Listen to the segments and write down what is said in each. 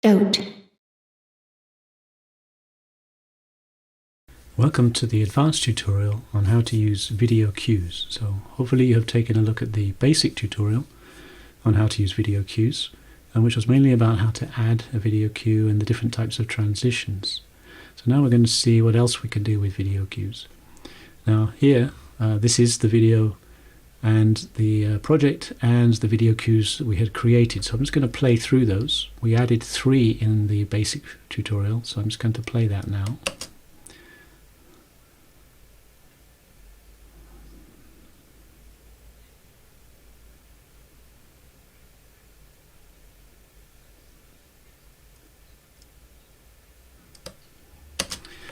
DOTE. Welcome to the advanced tutorial on how to use video cues. So hopefully you have taken a look at the basic tutorial on how to use video cues, and which was mainly about how to add a video cue and the different types of transitions. So now we're going to see what else we can do with video cues. Now here, this is the video and the project and the video cues that we had created. So I'm just going to play through those. We added 3 in the basic tutorial, so I'm just going to play that now.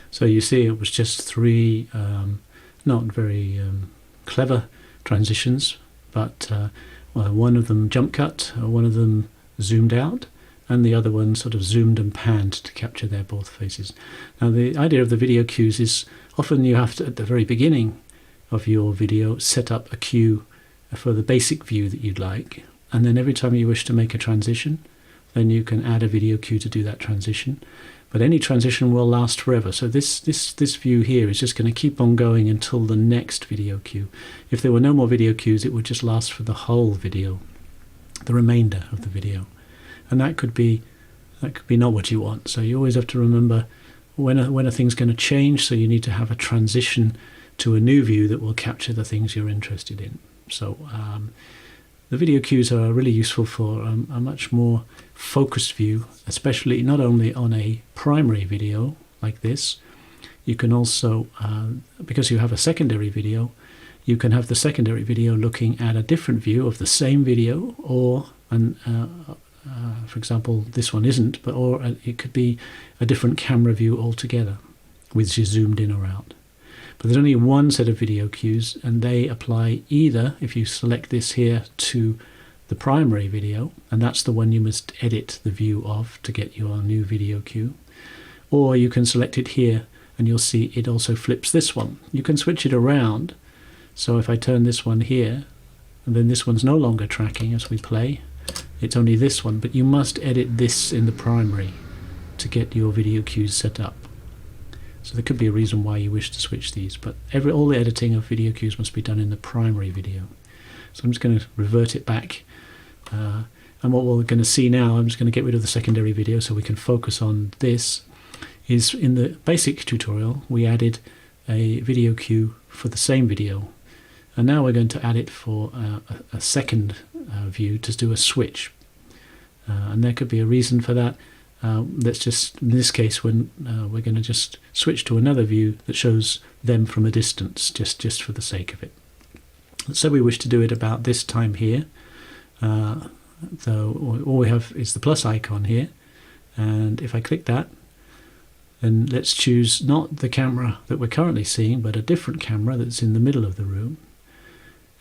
So you see it was just 3 not very clever transitions, but one of them jump cut, one of them zoomed out, and the other one sort of zoomed and panned to capture their both faces. Now the idea of the video cues is often you have to, at the very beginning of your video, set up a cue for the basic view that you'd like, and then every time you wish to make a transition, then you can add a video cue to do that transition. But any transition will last forever. So this view here is just going to keep on going until the next video cue. If there were no more video cues, it would just last for the whole video, the remainder of the video. And that could be not what you want. So you always have to remember when a thing's going to change, so you need to have a transition to a new view that will capture the things you're interested in. So the video cues are really useful for a much more focused view, especially not only on a primary video like this. You can also, because you have a secondary video, you can have the secondary video looking at a different view of the same video, or, for example, this one isn't, or it could be a different camera view altogether, which is zoomed in or out. But there's only one set of video cues, and they apply either, if you select this here, to the primary video, and that's the one you must edit the view of to get your new video cue, or you can select it here and you'll see it also flips this one. You can switch it around, so if I turn this one here, and then this one's no longer tracking as we play, it's only this one, but you must edit this in the primary to get your video cues set up. So there could be a reason why you wish to switch these, but all the editing of video cues must be done in the primary video. So I'm just going to revert it back, and what we're going to see now, I'm just going to get rid of the secondary video so we can focus on this, is in the basic tutorial we added a video cue for the same video, and now we're going to add it for a second view to do a switch, and there could be a reason for that. Let's just, in this case, when we're going to just switch to another view that shows them from a distance, just for the sake of it. Let's say we wish to do it about this time here. So all we have is the plus icon here, and if I click that, then let's choose not the camera that we're currently seeing, but a different camera that's in the middle of the room.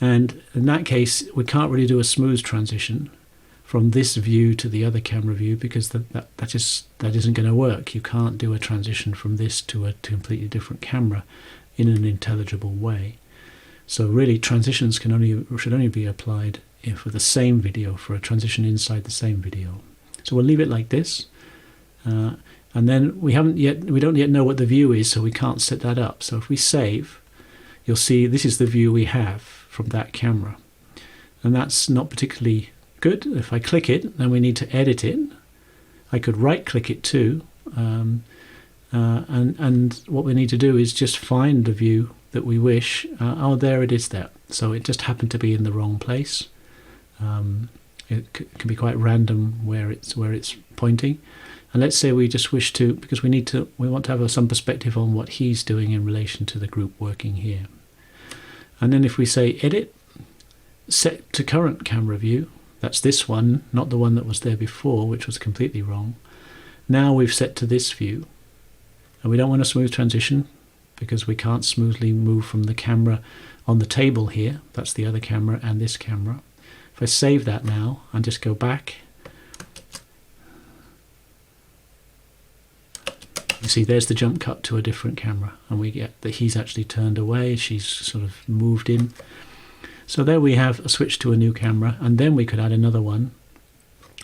And in that case, we can't really do a smooth transition from this view to the other camera view, because that isn't going to work. You can't do a transition from this to a completely different camera in an intelligible way. So really, transitions should only be applied for the same video, for a transition inside the same video. So we'll leave it like this, and then we don't yet know what the view is, so we can't set that up. So if we save, you'll see this is the view we have from that camera, and that's not particularly good. If I click it, then we need to edit it. I could right click it too, and what we need to do is just find the view that we wish. Oh, there it is there. So it just happened to be in the wrong place. It can be quite random where it's pointing. And let's say we just wish to, because we want to have some perspective on what he's doing in relation to the group working here. And then if we say edit, set to current camera view, that's this one, not the one that was there before, which was completely wrong. Now we've set to this view, and we don't want a smooth transition because we can't smoothly move from the camera on the table here. That's the other camera and this camera. If I save that now and just go back, you see there's the jump cut to a different camera, and we get that he's actually turned away, she's sort of moved in. So there we have a switch to a new camera, and then we could add another one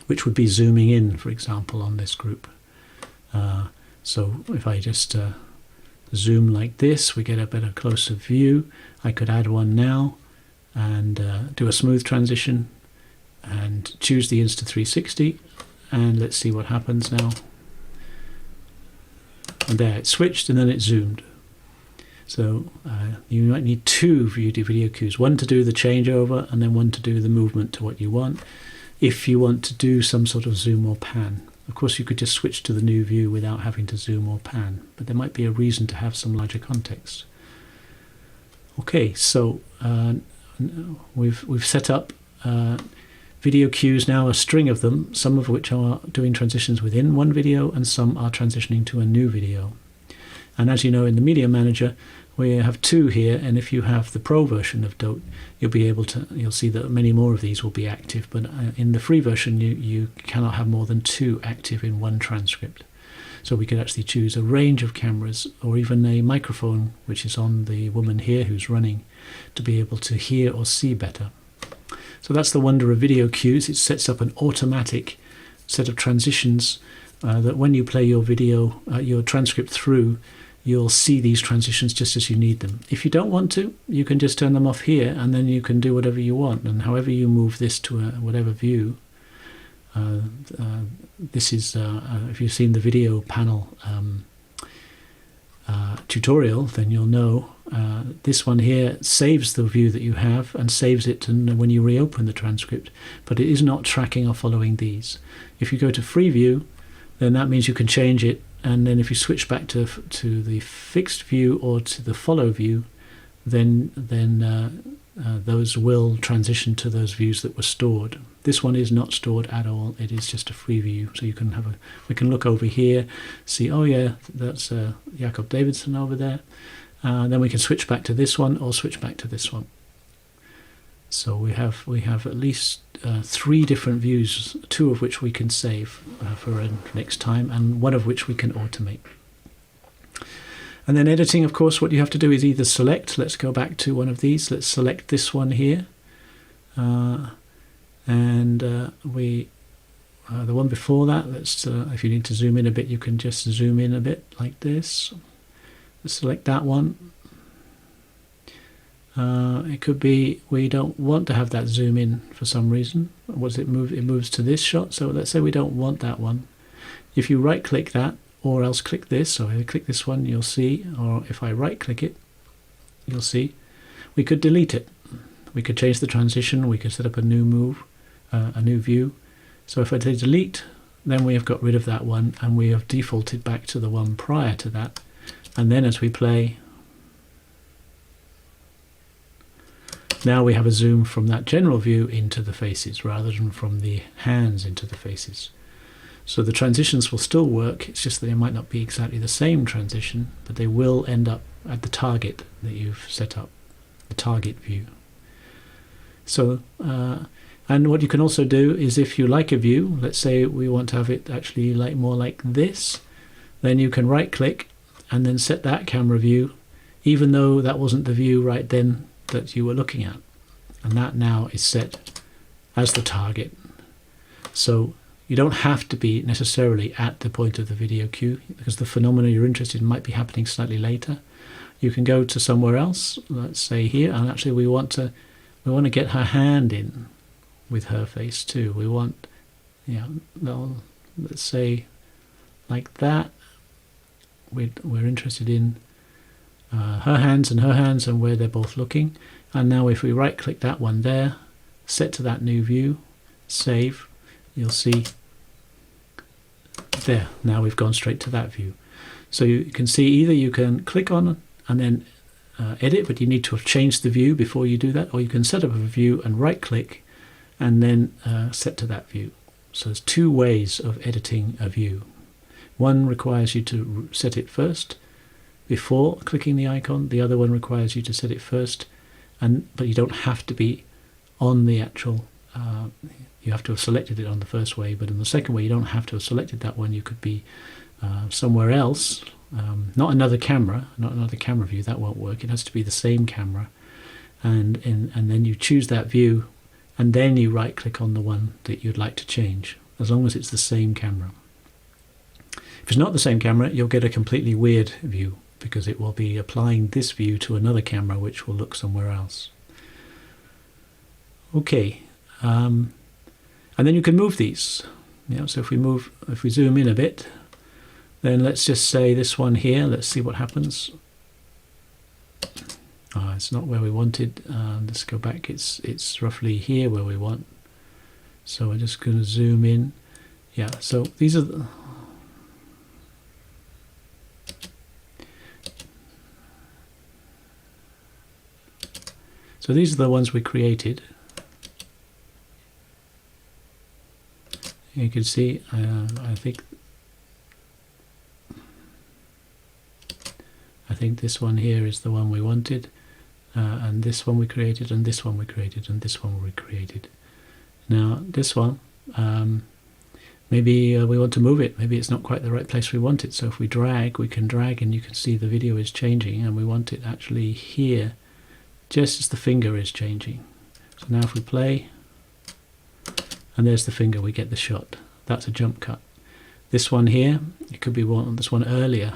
which would be zooming in, for example, on this group. So if I just zoom like this, we get a better closer view. I could add one now and do a smooth transition and choose the Insta360, and let's see what happens now. And there it switched and then it zoomed. So you might need two video cues, one to do the changeover and then one to do the movement to what you want, if you want to do some sort of zoom or pan. Of course, you could just switch to the new view without having to zoom or pan, but there might be a reason to have some larger context. Okay, so we've set up video cues now, a string of them, some of which are doing transitions within one video and some are transitioning to a new video. And as you know, in the Media Manager, we have two here, and if you have the Pro version of DOTE, you'll see that many more of these will be active, but in the free version you cannot have more than two active in one transcript. So we could actually choose a range of cameras or even a microphone, which is on the woman here who's running, to be able to hear or see better. So that's the wonder of video cues. It sets up an automatic set of transitions that when you play your video, your transcript through, you'll see these transitions just as you need them. If you don't want to, you can just turn them off here, and then you can do whatever you want. And however you move this to whatever view, this is, if you've seen the video panel tutorial, then you'll know this one here saves the view that you have and saves it when you reopen the transcript, but it is not tracking or following these. If you go to free view, then that means you can change it, and then if you switch back to the fixed view or to the follow view, then those will transition to those views that were stored. This one is not stored at all. It is just a free view. So you can we can look over here, see, oh yeah, that's Jakob Davidson over there. Then we can switch back to this one or switch back to this one. So we have at least three different views, two of which we can save for next time, and one of which we can automate. And then editing, of course, what you have to do is either select, let's go back to one of these, let's select this one here, and the one before that, if you need to zoom in a bit, you can just zoom in a bit like this. Let's select that one. It could be we don't want to have that zoom in for some reason. What does it move? It moves to this shot. So let's say we don't want that one. If you right click that, or else click this, so if I click this one, you'll see, or if I right click it, you'll see, we could delete it. We could change the transition, we could set up a new move, a new view. So if I say delete, then we have got rid of that one, and we have defaulted back to the one prior to that. And then as we play, now we have a zoom from that general view into the faces rather than from the hands into the faces. So the transitions will still work, it's just that they might not be exactly the same transition, but they will end up at the target that you've set up, the target view. So, and what you can also do is if you like a view, let's say we want to have it actually more like this, then you can right click and then set that camera view, even though that wasn't the view right then that you were looking at. And that now is set as the target. So you don't have to be necessarily at the point of the video cue, because the phenomena you're interested in might be happening slightly later. You can go to somewhere else, let's say here, and actually we want to get her hand in with her face too. We want, let's say like that. We're interested in her hands and where they're both looking. And now if we right click that one there, set to that new view, save, you'll see there, now we've gone straight to that view. So you can see either you can click on and then edit, but you need to have changed the view before you do that, or you can set up a view and right click and then set to that view. So there's two ways of editing a view. One requires you to set it first before clicking the icon. The other one requires you to set it first, but you don't have to be on the actual, you have to have selected it on the first way, but in the second way you don't have to have selected that one. You could be somewhere else, not another camera view, that won't work. It has to be the same camera, and then you choose that view, and then you right click on the one that you'd like to change. as long as it's the same camera. If it's not the same camera, you'll get a completely weird view, because it will be applying this view to another camera which will look somewhere else. Okay, and then you can move these. So if we zoom in a bit, then let's just say this one here, let's see what happens. It's not where we wanted. Let's go back. It's roughly here where we want. So we're just going to zoom in. Yeah, so these are the ones we created. You can see, I think this one here is the one we wanted, and this one we created, and this one we created, and this one we created. Now this one, maybe we want to move it. Maybe it's not quite the right place we want it. So if we drag, we can drag, and you can see the video is changing, and we want it actually here, just as the finger is changing. So now if we play, and there's the finger, we get the shot. That's a jump cut. This one here, it could be this one earlier.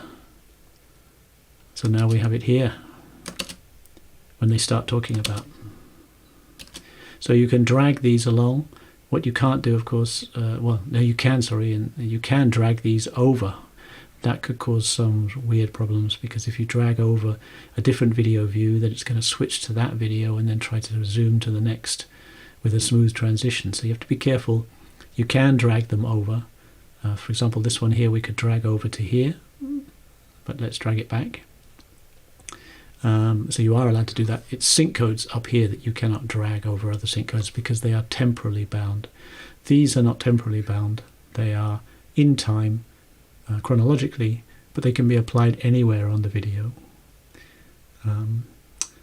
So now we have it here when they start talking about. So you can drag these along. What you can't do, of course, well, no, you can, sorry, and you can drag these over. That could cause some weird problems, because if you drag over a different video view, then it's going to switch to that video and then try to zoom to the next with a smooth transition. So you have to be careful. You can drag them over. For example, this one here we could drag over to here, but let's drag it back. So you are allowed to do that. It's sync codes up here that you cannot drag over other sync codes, because they are temporally bound. These are not temporally bound. They are in time, chronologically, but they can be applied anywhere on the video.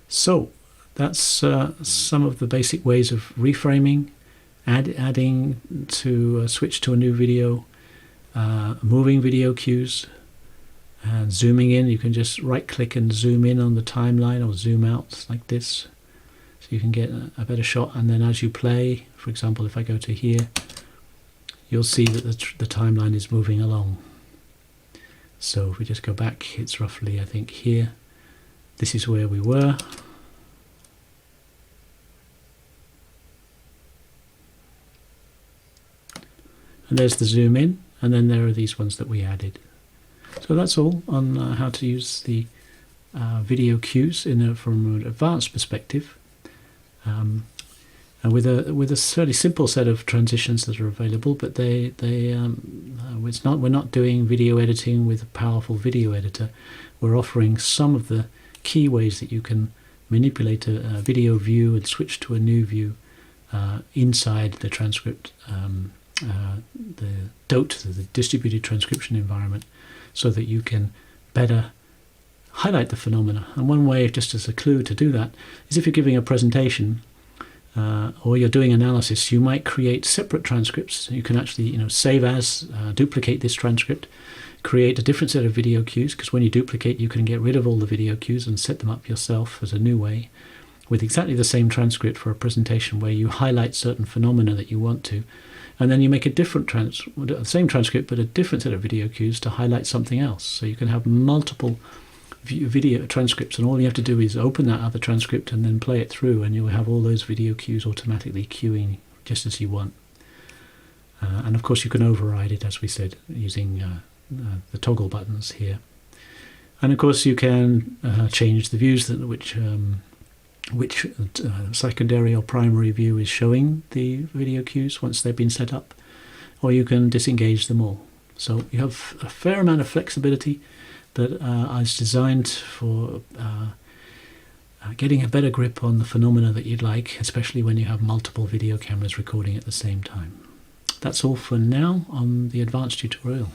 So that's some of the basic ways of reframing, adding to switch to a new video, moving video cues, and zooming in. You can just right click and zoom in on the timeline, or zoom out like this, so you can get a better shot. And then as you play, for example, if I go to here, you'll see that the timeline is moving along. So if we just go back, it's roughly, I think, here. This is where we were. And there's the zoom in, and then there are these ones that we added. So that's all on how to use the video cues from an advanced perspective, and with a fairly simple set of transitions that are available. But we're not doing video editing with a powerful video editor. We're offering some of the key ways that you can manipulate a video view and switch to a new view inside the transcript. The DOTE, the distributed transcription environment, so that you can better highlight the phenomena. And one way, just as a clue to do that, is if you're giving a presentation or you're doing analysis, you might create separate transcripts. You can actually, save as, duplicate this transcript, create a different set of video cues, because when you duplicate, you can get rid of all the video cues and set them up yourself as a new way, with exactly the same transcript for a presentation where you highlight certain phenomena that you want to. And then you make a different the same transcript, but a different set of video cues to highlight something else. So you can have multiple video transcripts, and all you have to do is open that other transcript and then play it through, and you'll have all those video cues automatically queuing just as you want. And of course you can override it, as we said, using the toggle buttons here. And of course you can change the views which secondary or primary view is showing the video cues once they've been set up, or you can disengage them all. So you have a fair amount of flexibility that is designed for getting a better grip on the phenomena that you'd like, especially when you have multiple video cameras recording at the same time. That's all for now on the advanced tutorial.